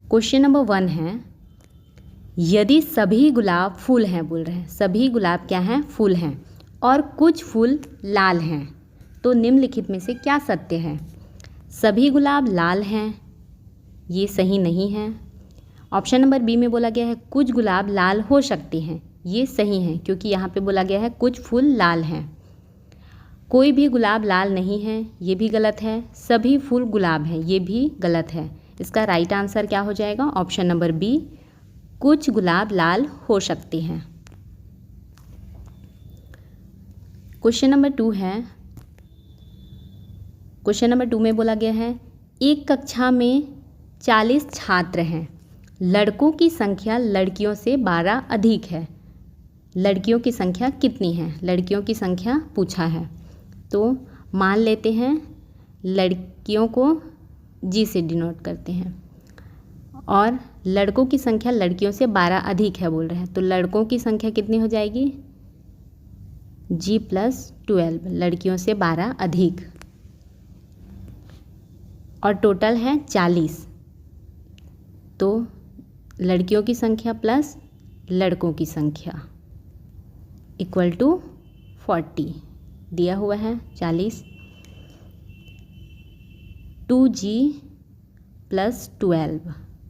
Question number 1 है, यदि सभी गुलाब फूल हैं, बोल रहे हैं सभी गुलाब क्या हैं, फूल हैं, और कुछ फूल लाल हैं, तो निम्नलिखित में से क्या सत्य है? सभी गुलाब लाल हैं, ये सही नहीं है। ऑप्शन नंबर बी में बोला गया है कुछ गुलाब लाल हो सकते हैं, ये सही है क्योंकि यहाँ पे बोला गया है कुछ फूल लाल हैं। कोई भी गुलाब लाल नहीं है, ये भी गलत है। सभी फूल गुलाब हैं, ये भी गलत है। इसका राइट आंसर क्या हो जाएगा? ऑप्शन नंबर बी, कुछ गुलाब लाल हो सकते हैं। क्वेश्चन नंबर 2 है, क्वेश्चन नंबर 2 में बोला गया है एक कक्षा में 40 छात्र हैं, लड़कों की संख्या लड़कियों से 12 अधिक है, लड़कियों की संख्या कितनी है? लड़कियों की संख्या पूछा है, तो मान लेते हैं लड़कियों को जी से डिनोट करते हैं और लड़कों की संख्या लड़कियों से 12 अधिक है बोल रहे हैं, तो लड़कों की संख्या कितनी हो जाएगी? G+12, लड़कियों से 12 अधिक, और टोटल है 40, तो लड़कियों की संख्या प्लस लड़कों की संख्या इक्वल टू 40 दिया हुआ है 40। 2G+12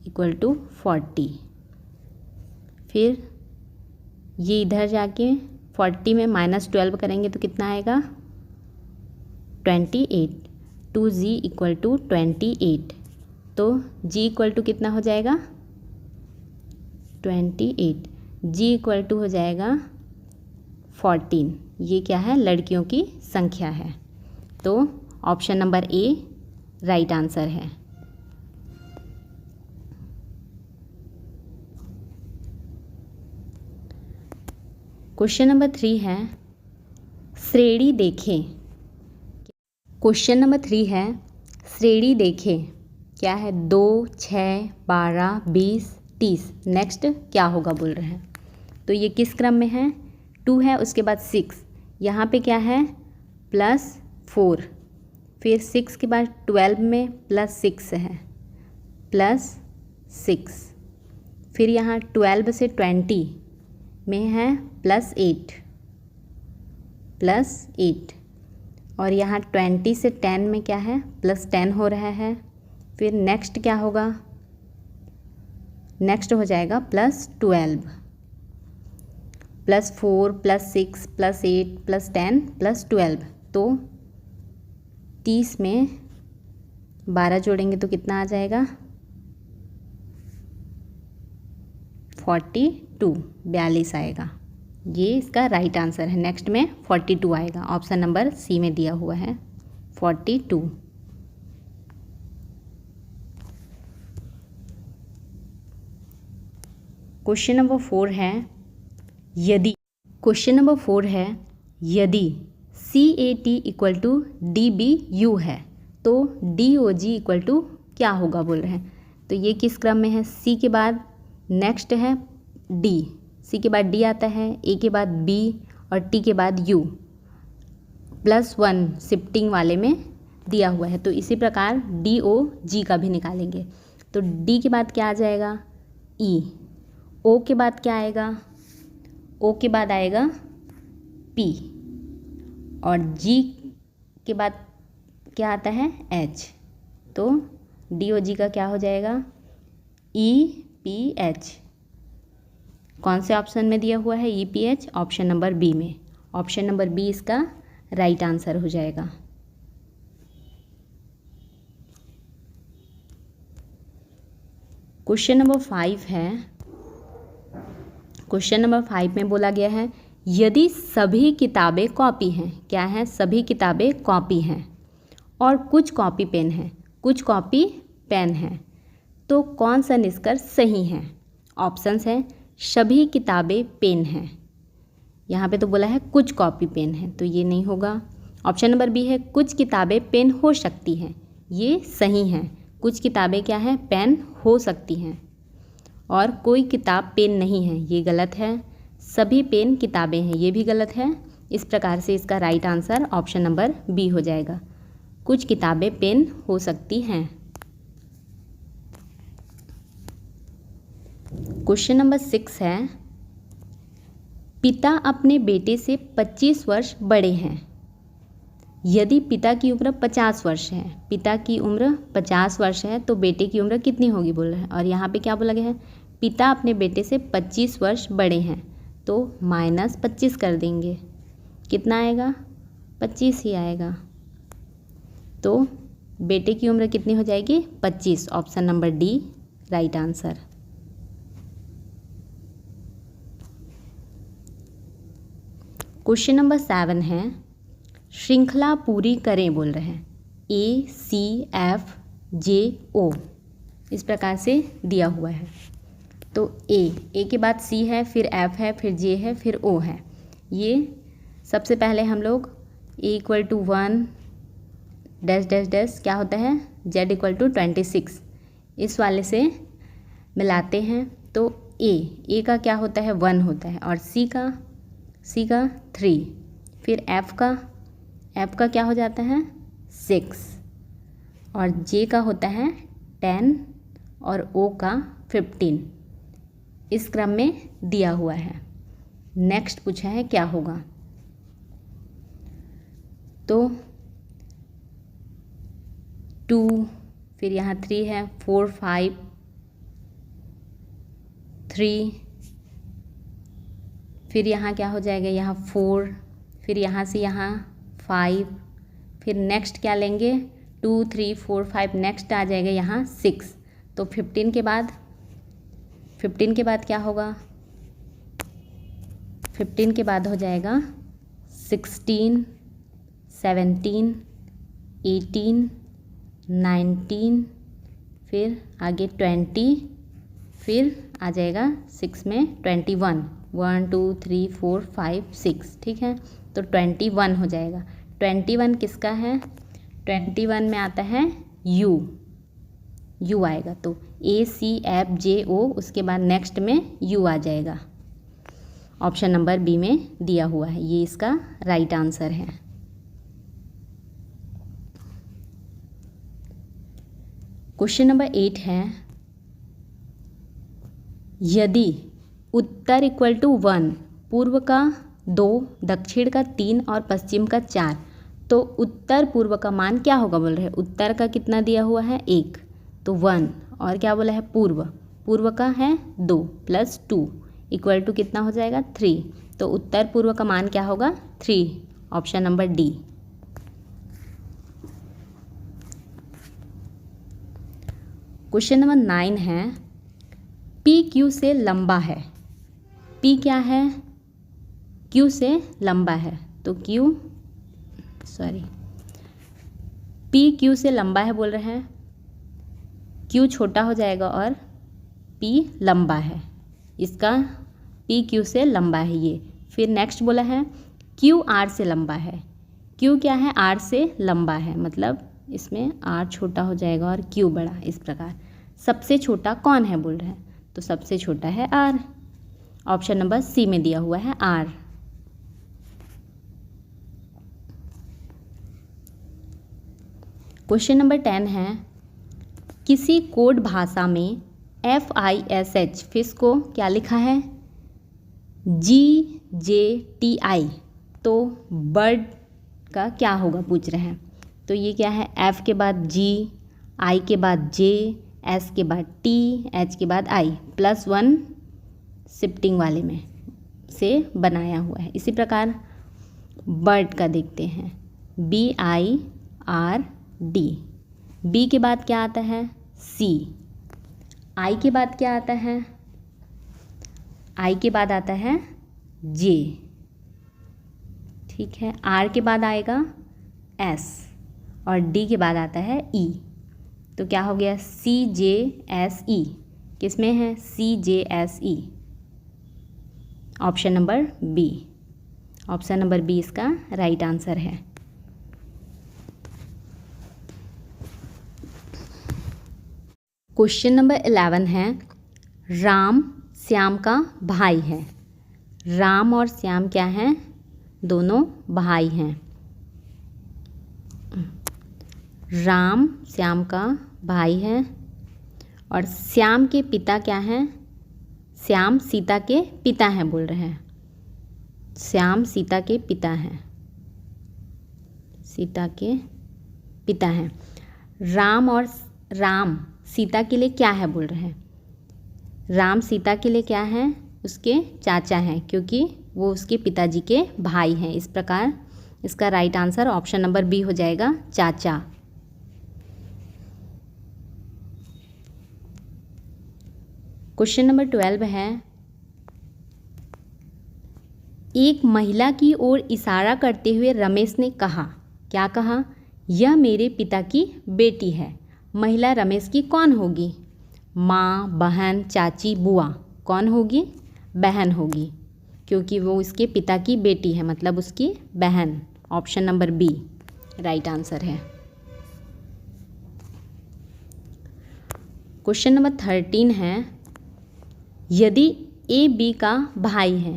equal to 40। फिर ये इधर जाके 40 में -12 करेंगे तो कितना आएगा? 28। 2G इक्वल टू 28, तो G इक्वल टू कितना हो जाएगा? 28। G इक्वल टू हो जाएगा 14। ये क्या है? लड़कियों की संख्या है, तो option number A right answer है। क्वेश्चन नंबर 3 है, श्रेणी देखें। क्वेश्चन नंबर 3 है, श्रेणी देखें, क्या है? 2, 6, 12, 20, 30, नेक्स्ट क्या होगा बोल रहे हैं। तो ये किस क्रम में है? 2 है, उसके बाद 6, यहाँ पे क्या है? +4, फिर 6 के बाद 12 में +6 है, +6, फिर यहाँ 12 से 20 में है +8, और यहाँ 20 से 10 में क्या है? +10 हो रहा है। फिर नेक्स्ट क्या होगा? नेक्स्ट हो जाएगा +12, +4, +6, +8, +10, +12, तो 30 में 12 जोड़ेंगे तो कितना आ जाएगा? 42 आएगा। ये इसका राइट आंसर है। नेक्स्ट में 42 आएगा, ऑप्शन नंबर सी में दिया हुआ है 42। क्वेश्चन नंबर 4 है, यदि क्वेश्चन नंबर 4 है यदि CAT इक्वल टू DBU है तो DOG इक्वल टू क्या होगा बोल रहे हैं। तो ये किस क्रम में है? C के बाद नेक्स्ट है D, C के बाद D आता है, A के बाद B और T के बाद U, +1 शिफ्टिंग वाले में दिया हुआ है। तो इसी प्रकार DOG का भी निकालेंगे, तो D के बाद क्या आ जाएगा? E, O के बाद क्या आएगा? O के बाद आएगा P, और G के बाद क्या आता है? H, तो DOG का क्या हो जाएगा? EPH। कौन से ऑप्शन में दिया हुआ है EPH? ऑप्शन नंबर बी में। ऑप्शन नंबर बी इसका राइट आंसर हो जाएगा। क्वेश्चन नंबर 5 है, क्वेश्चन नंबर 5 में बोला गया है यदि सभी किताबें कॉपी हैं, क्या है? सभी किताबें कॉपी हैं और कुछ कॉपी पेन हैं, कुछ कॉपी पेन हैं, तो कौन सा निष्कर्ष सही है? ऑप्शंस हैं सभी किताबें पेन हैं, यहाँ पे तो बोला है कुछ कॉपी पेन है, तो ये नहीं होगा। ऑप्शन नंबर बी है कुछ किताबें पेन हो सकती हैं, ये सही है। कुछ किताबें क्या है? पेन हो सकती हैं, और कोई किताब पेन नहीं है, ये गलत है। सभी पेन किताबें हैं, ये भी गलत है। इस प्रकार से इसका right answer option number B हो जाएगा, कुछ किताबें पेन हो सकती हैं। क्वेश्चन नंबर 6 है, पिता अपने बेटे से 25 वर्ष बड़े हैं। यदि पिता की उम्र 50 वर्ष है, पिता की उम्र 50 वर्ष है तो बेटे की उम्र कितनी होगी बोल रहे हैं। और यहाँ पे क्या बोला गया है, पिता अपने बेटे से 25 वर्ष बड़े हैं, तो -25 कर देंगे, कितना आएगा, 25 ही आएगा। तो बेटे की उम्र कितनी हो जाएगी, 25। Option number D right answer. Question number 7 है, श्रृंखला पूरी करें बोल रहे हैं। ACFJO इस प्रकार से दिया हुआ है। तो ए के बाद C है, फिर F है, फिर J है, फिर O है। ये सबसे पहले हम लोग A = 1 डैश क्या होता है, Z = 26 इस वाले से मिलाते हैं। तो A का क्या होता है, 1 होता है, और C का 3, फिर F का क्या हो जाता है, 6, और J का होता है 10 और O का 15। इस क्रम में दिया हुआ है। नेक्स्ट पूछा है क्या होगा, तो 2, फिर यहाँ 3 है, 4 5 3, फिर यहाँ क्या हो जाएगा, यहाँ 4, फिर यहाँ से यहाँ 5, फिर नेक्स्ट क्या लेंगे, 2 3 4 5, नेक्स्ट आ जाएगा यहाँ 6। तो 15 के बाद क्या होगा, 15 के बाद हो जाएगा 16 17 18 19, फिर आगे 20, फिर आ जाएगा 6 में 21, 1 2 3 4 5 6, ठीक है। तो 21 हो जाएगा। 21 किसका है, 21 में आता है U आएगा। तो ACFJO, उसके बाद नेक्स्ट में U आ जाएगा। ऑप्शन नंबर बी में दिया हुआ है, ये इसका राइट आंसर है। क्वेश्चन नंबर 8 है, यदि उत्तर = 1, पूर्व का 2, दक्षिण का 3 और पश्चिम का 4, तो उत्तर पूर्व का मान क्या होगा बोल रहे हैं। उत्तर का कितना दिया हुआ है, 1, तो 1, और क्या बोला है, पूर्व का है 2 + 2 = कितना हो जाएगा, 3। तो उत्तर पूर्व का मान क्या होगा, 3। Option number D. Question number 9 है, PQ से लंबा है। P क्या है, Q से लंबा है, तो PQ से लंबा है बोल रहे हैं। Q छोटा हो जाएगा और P लंबा है, इसका PQ से लंबा है ये। फिर नेक्स्ट बोला है QR से लंबा है। Q क्या है, R से लंबा है, मतलब इसमें R छोटा हो जाएगा और Q बड़ा। इस प्रकार सबसे छोटा कौन है बोल रहे हैं, तो सबसे छोटा है R। ऑप्शन नंबर सी में दिया हुआ है R। क्वेश्चन नंबर 10 है, किसी कोड भाषा में FISH फिश को क्या लिखा है, GJTI, तो बर्ड का क्या होगा पूछ रहे हैं। तो ये क्या है, F के बाद G, I के बाद J, S के बाद T, H के बाद I, +1 शिफ्टिंग वाले में से बनाया हुआ है। इसी प्रकार बर्ड का देखते हैं, BIRD। B के बाद क्या आता है, C। I के बाद क्या आता है, I के बाद आता है J, ठीक है। R के बाद आएगा S और D के बाद आता है E। तो क्या हो गया, CJSE। किस में है, CJSE। Option number B. Option number B इसका राइट आंसर है। क्वेश्चन नंबर 11 है, राम श्याम का भाई है। राम और श्याम क्या हैं, दोनों भाई हैं। राम श्याम का भाई है और श्याम के पिता क्या हैं, श्याम सीता के पिता हैं बोल रहे हैं। श्याम सीता के पिता हैं, सीता के पिता हैं। राम सीता के लिए क्या है बोल रहे हैं। राम सीता के लिए क्या है, उसके चाचा हैं, क्योंकि वो उसके पिताजी के भाई हैं। इस प्रकार इसका right answer option number B हो जाएगा, चाचा। क्वेश्चन नंबर 12 है, एक महिला की ओर इशारा करते हुए रमेश ने कहा, क्या कहा, यह मेरे पिता की बेटी है। महिला रमेश की कौन होगी? माँ, बहन, चाची, बुआ। कौन होगी? बहन होगी, क्योंकि वो उसके पिता की बेटी है, मतलब उसकी बहन। Option number B right answer है। क्वेश्चन नंबर 13 है, यदि ए बी का भाई है,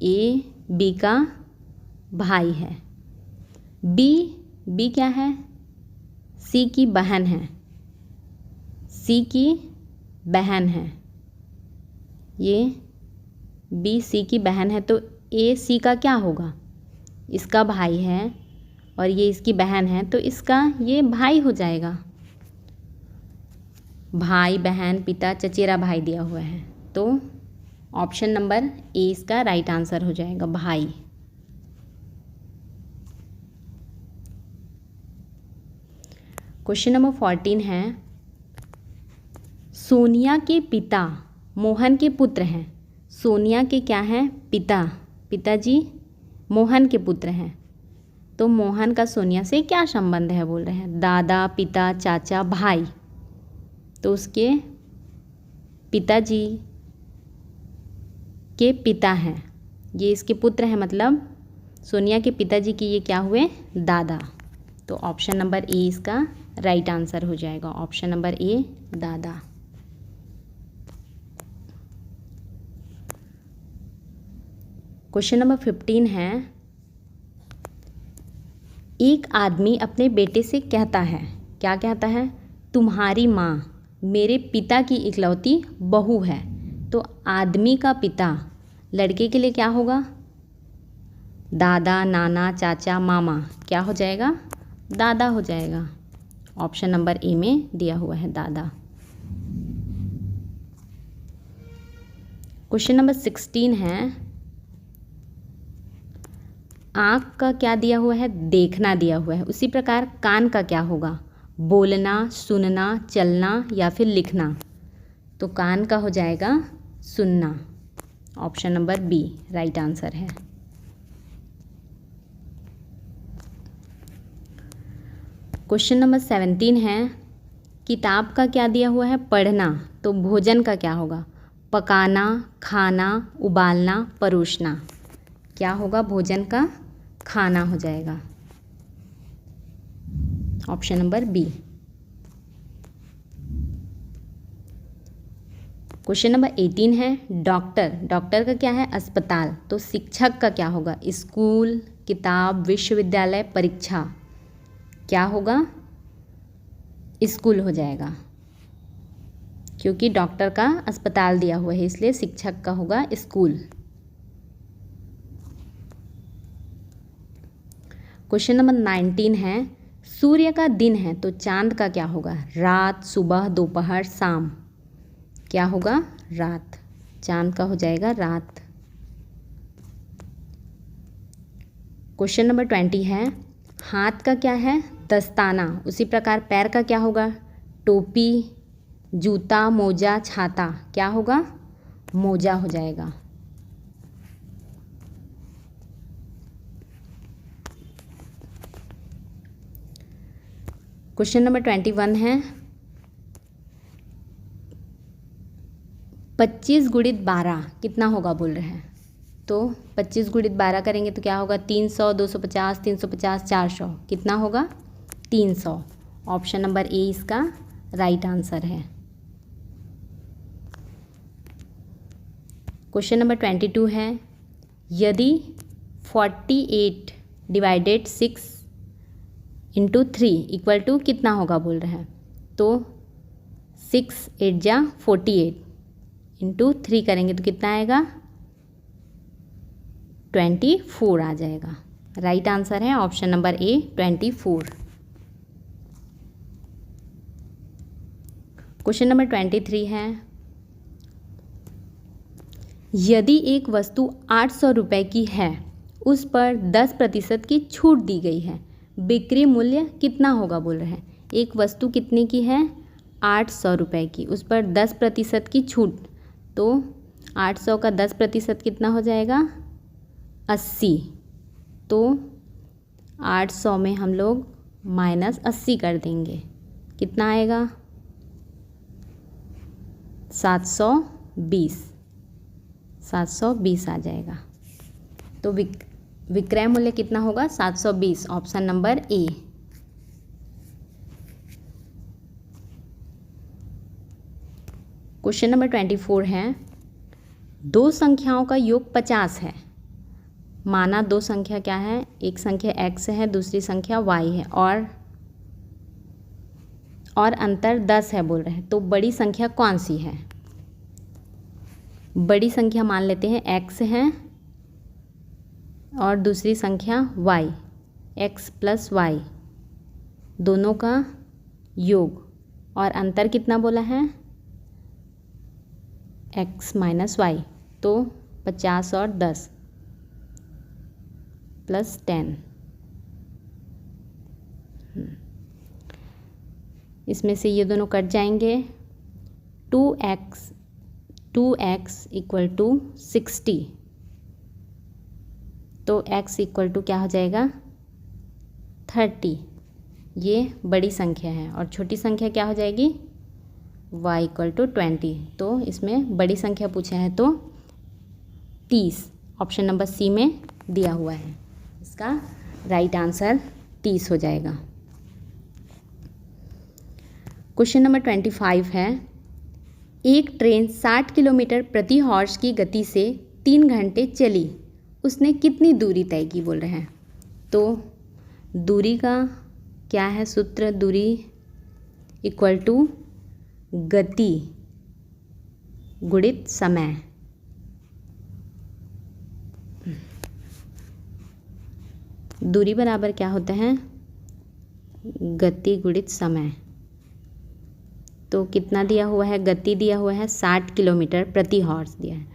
ए बी का भाई है, बी क्या है, सी की बहन है, सी की बहन है, ये बी सी की बहन है, तो ए सी का क्या होगा, इसका भाई है और ये इसकी बहन है, तो इसका ये भाई हो जाएगा। भाई, बहन, पिता, चचेरा भाई दिया हुआ है, तो ऑप्शन नंबर ए इसका राइट आंसर हो जाएगा, भाई। क्वेश्चन नंबर 14 है, सोनिया के पिता मोहन के पुत्र हैं। सोनिया के क्या हैं, पिताजी मोहन के पुत्र हैं, तो मोहन का सोनिया से क्या संबंध है बोल रहे हैं। दादा, पिता, चाचा, भाई, तो उसके पिताजी के पिता हैं, ये इसके पुत्र हैं, मतलब सोनिया के पिताजी की ये क्या हुए, दादा। तो ऑप्शन नंबर ए इसका राइट आंसर हो जाएगा, ऑप्शन नंबर ए दादा। क्वेश्चन नंबर 15 है, एक आदमी अपने बेटे से कहता है, क्या कहता है, तुम्हारी माँ मेरे पिता की इकलौती बहू है। तो आदमी का पिता लड़के के लिए क्या होगा, दादा, नाना, चाचा, मामा, क्या हो जाएगा, दादा हो जाएगा। ऑप्शन नंबर ए में दिया हुआ है, दादा। क्वेश्चन नंबर 16 है, आँख का क्या दिया हुआ है, देखना दिया हुआ है। उसी प्रकार कान का क्या होगा, बोलना, सुनना, चलना या फिर लिखना। तो कान का हो जाएगा सुनना, option number B right answer है। क्वेश्चन नंबर 17 है, किताब का क्या दिया हुआ है, पढ़ना। तो भोजन का क्या होगा, पकाना, खाना, उबालना, परोसना। क्या होगा, भोजन का खाना हो जाएगा, option number B. Question number 18 है, डॉक्टर का क्या है, अस्पताल। तो शिक्षक का क्या होगा, स्कूल, किताब, विश्वविद्यालय, परीक्षा। क्या होगा, स्कूल हो जाएगा, क्योंकि डॉक्टर का अस्पताल दिया हुआ है, इसलिए शिक्षक का होगा स्कूल। क्वेश्चन नंबर 19 है, सूर्य का दिन है तो चांद का क्या होगा, रात, सुबह, दोपहर, शाम। क्या होगा, रात, चांद का हो जाएगा रात। क्वेश्चन नंबर 20 है, हाथ का क्या है, दस्ताना। उसी प्रकार पैर का क्या होगा, टोपी, जूता, मोजा, छाता। क्या होगा, मोजा हो जाएगा। क्वेश्चन नंबर 21 है, 25 गुणित 12 कितना होगा बोल रहे हैं। तो 25 गुणित 12 करेंगे तो क्या होगा, 300, 250, 350, 400। कितना होगा, 300। ऑप्शन नंबर ए इसका राइट आंसर है। क्वेश्चन नंबर 22 है, यदि 48 डिवाइडेड 6 इंटू 3 इक्वल टू कितना होगा बोल रहे हैं। तो 6 8 जा 48, इंटू 3 करेंगे तो कितना आएगा 24 आ जाएगा। राइट आंसर है option number A 24। Question number 23 है, यदि एक वस्तु 800 रुपये की है, उस पर 10% की छूट दी गई है, बिक्री मूल्य कितना होगा बोल रहे हैं। एक वस्तु कितने की है 800 रुपये की, उस पर 10% की छूट, तो 800 का 10% कितना हो जाएगा 80। तो 800 में हम लोग -80 कर देंगे, कितना आएगा 720 आ जाएगा। तो विक्रय मूल्य कितना होगा 720, option number A. Question number 24 है, दो संख्याओं का योग 50 है। माना दो संख्या क्या है, एक संख्या x है, दूसरी संख्या y है, और अंतर 10 है बोल रहे हैं। तो बड़ी संख्या कौन सी है। बड़ी संख्या मान लेते हैं x है और दूसरी संख्या y, x + y, दोनों का योग, और अंतर कितना बोला है x - y, तो 50 और 10 + 10। इसमें से ये दोनों कट जाएंगे। 2x = 60, तो x = क्या हो जाएगा 30। ये बड़ी संख्या है, और छोटी संख्या क्या हो जाएगी y = 20। तो इसमें बड़ी संख्या पूछा है तो 30, ऑप्शन नंबर सी में दिया हुआ है। इसका राइट आंसर 30 हो जाएगा। क्वेश्चन नंबर 25 है, एक ट्रेन 60 किलोमीटर प्रति हॉर्स की गति से 3 घंटे चली, उसने कितनी दूरी तय की बोल रहे हैं। तो दूरी का क्या है सूत्र, दूरी = गति गुणित समय। दूरी बराबर क्या होता है गति गुणित समय। तो कितना दिया हुआ है, गति दिया हुआ है 60 किलोमीटर प्रति हॉर्स दिया है,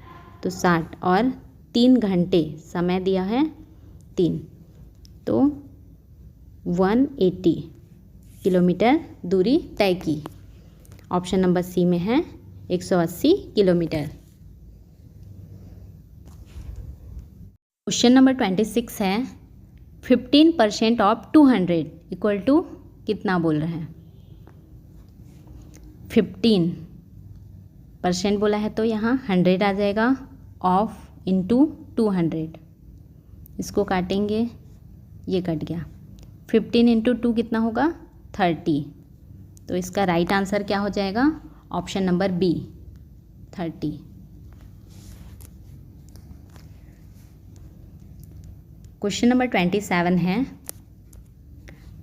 तो 60 और 3 घंटे समय दिया है 3, तो 180 किलोमीटर दूरी तय की। ऑप्शन नंबर सी में है 180 किलोमीटर। क्वेश्चन नंबर 26 है, 15% ऑफ 200 = कितना बोल रहे हैं। 15% बोला है तो यहाँ 100 आ जाएगा, ऑफ इंटू 200। इसको काटेंगे, ये कट गया। 15 × 2 कितना होगा 30। तो इसका राइट आंसर क्या हो जाएगा option number B 30। Question number 27 है,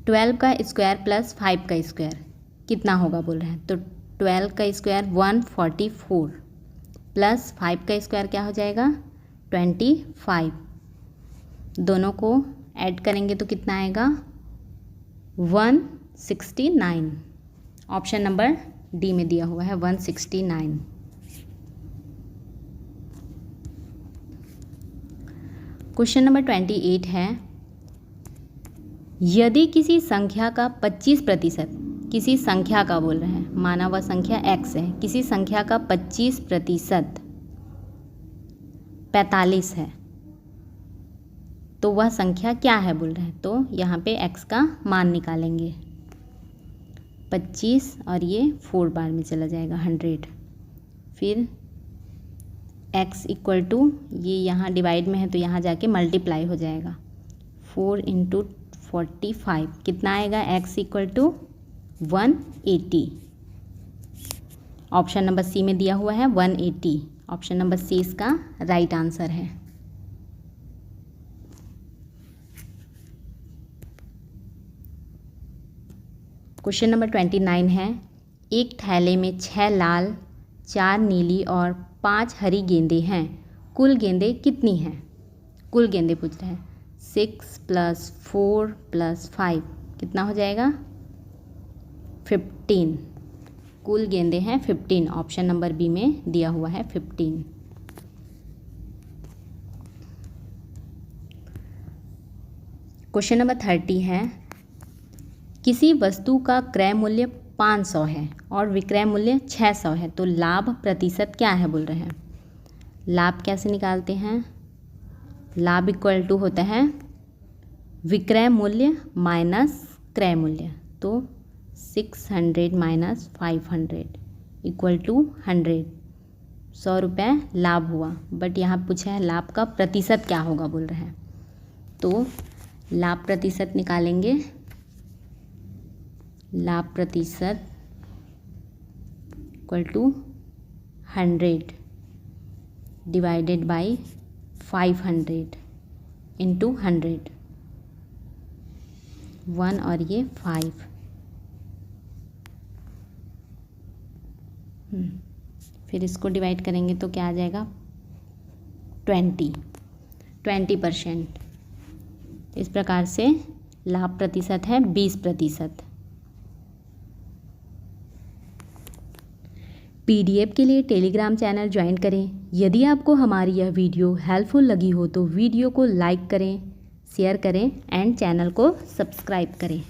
12 का स्क्वायर + 5 का स्क्वायर कितना होगा बोल रहे हैं। तो 12 का स्क्वायर 144 + 5 का स्क्वायर क्या हो जाएगा 25। दोनों को ऐड करेंगे तो कितना आएगा 169। ऑप्शन नंबर डी में दिया हुआ है 169। क्वेश्चन नंबर 28 है, यदि किसी संख्या का 25%, किसी संख्या का बोल रहे हैं, माना वह संख्या x है, किसी संख्या का 25% 45 है, तो वह संख्या क्या है बोल रहे हैं। तो यहाँ पे x का मान निकालेंगे, 25 और ये 4 बार में चला जाएगा 100। फिर x = ये यहाँ डिवाइड में है तो यहाँ जाके मल्टीप्लाई हो जाएगा, 4 × 45 कितना आएगा x = 180। ऑप्शन नंबर सी में दिया हुआ है 180। ऑप्शन नंबर सी इसका राइट आंसर है। क्वेश्चन नंबर 29 है, एक थैले में 6 लाल 4 नीली और 5 हरी गेंदें हैं, कुल गेंदें कितनी हैं? कुल गेंदें पूछ रहे हैं। 6 + 4 + 5 कितना हो जाएगा? 15। कुल गेंदें हैं 15। ऑप्शन नंबर बी में दिया हुआ है 15। क्वेश्चन नंबर 30 है, किसी वस्तु का क्रय मूल्य 500 है और विक्रय मूल्य 600 है, तो लाभ प्रतिशत क्या है बोल रहे हैं। लाभ कैसे निकालते हैं? लाभ इक्वल टू होता है विक्रय मूल्य माइनस क्रय मूल्य। तो 600 माइनस 500 इक्वल टू 100। 100 रुपये लाभ हुआ, बट यहाँ पूछा है लाभ का प्रतिशत क्या होगा बोल रहे हैं। तो लाभ प्रतिशत निकालेंगे। लाभ प्रतिशत equal to 100 divided by 500 into 100। 1 और ये 5। फिर इसको डिवाइड करेंगे तो क्या आ जाएगा? 20%। इस प्रकार से लाभ प्रतिशत है 20%। PDF के लिए टेलीग्राम चैनल ज्वाइन करें। यदि आपको हमारी यह वीडियो हेल्पफुल लगी हो तो वीडियो को लाइक करें, शेयर करें एंड चैनल को सब्सक्राइब करें।